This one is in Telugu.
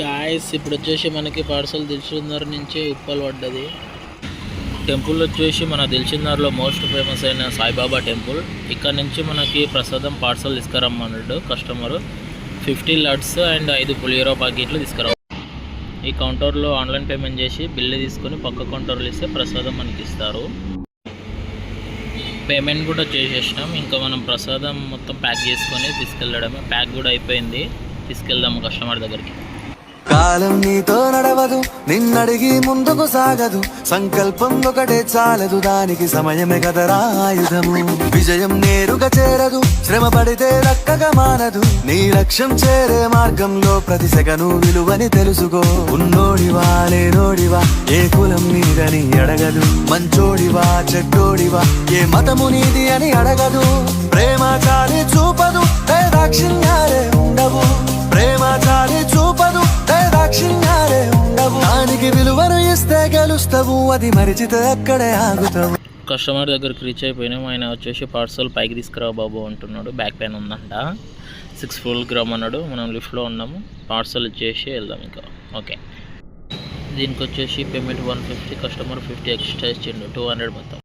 గాయస్ ఇప్పుడు వచ్చేసి మనకి పార్సల్ దిల్సుఖ్నగర్ నుంచి ఉప్పల్ పడ్డది. టెంపుల్ వచ్చేసి మన దిల్సుఖ్నగర్లో మోస్ట్ ఫేమస్ అయిన సాయిబాబా టెంపుల్. ఇక్కడ నుంచి మనకి ప్రసాదం పార్సల్ తీసుకురమ్మన్నాడు కస్టమరు. 50 లడ్స్ అండ్ 5 పులిహోర ప్యాకెట్లు తీసుకురా. ఈ కౌంటర్లో ఆన్లైన్ పేమెంట్ చేసి బిల్లు తీసుకొని పక్క కౌంటర్లో ఇస్తే ప్రసాదం మనకి ఇస్తారు. పేమెంట్ కూడా చేసేసినాం. ఇంకా మనం ప్రసాదం మొత్తం ప్యాక్ చేసుకొని తీసుకెళ్ళడమే. ప్యాక్ కూడా అయిపోయింది. తీసుకెళ్దాము కస్టమర్ దగ్గరికి. కాలం నీతో నడవదు, నిన్నడిగి ముందుకు సాగదు. సంకల్పం ఒకటే చాలదు, దానికి సమయమే కదరా ఆయుధము. విజయం నేరుగా చేరదు, శ్రమ పడితే దక్కగా మానదు. నీ లక్ష్యం చేరే మార్గంలో ప్రతి సెకను విలువని తెలుసుకో. ఉన్నోడివా లేనోడివా, ఏ కులం నీదని అడగదు. మంచోడివా చెడ్డోడివా, ఏ మతము నీది అని అడగదు. ప్రేమ చాలి చూపదు, దాక్షిణ్యాలే ఉండవు. ప్రేమ చాలి చూపదు, దాక్షిణ్యాలే ఉండవు. దానికి విలువను ఇస్తే గెలుస్తావు, అది మరిచితే అక్కడే ఆగుతావు. కస్టమర్ దగ్గరికి రీచ్ అయిపోయినాం. ఆయన వచ్చేసి పార్సల్ పైకి తీసుకురా బాబు అంటున్నాడు. బ్యాక్ పెయిన్ ఉందంట. 6 ఫుల్ గ్రామ్ అన్నాడు. మనం లిఫ్ట్లో ఉన్నాము. పార్సల్ ఇచ్చేసి వెళ్దాం ఇంకా. ఓకే, దీనికి వచ్చేసి పేమెంట్ 150, కస్టమర్ 50 ఎక్స్ట్రా ఇచ్చిండు. 200 మొత్తం.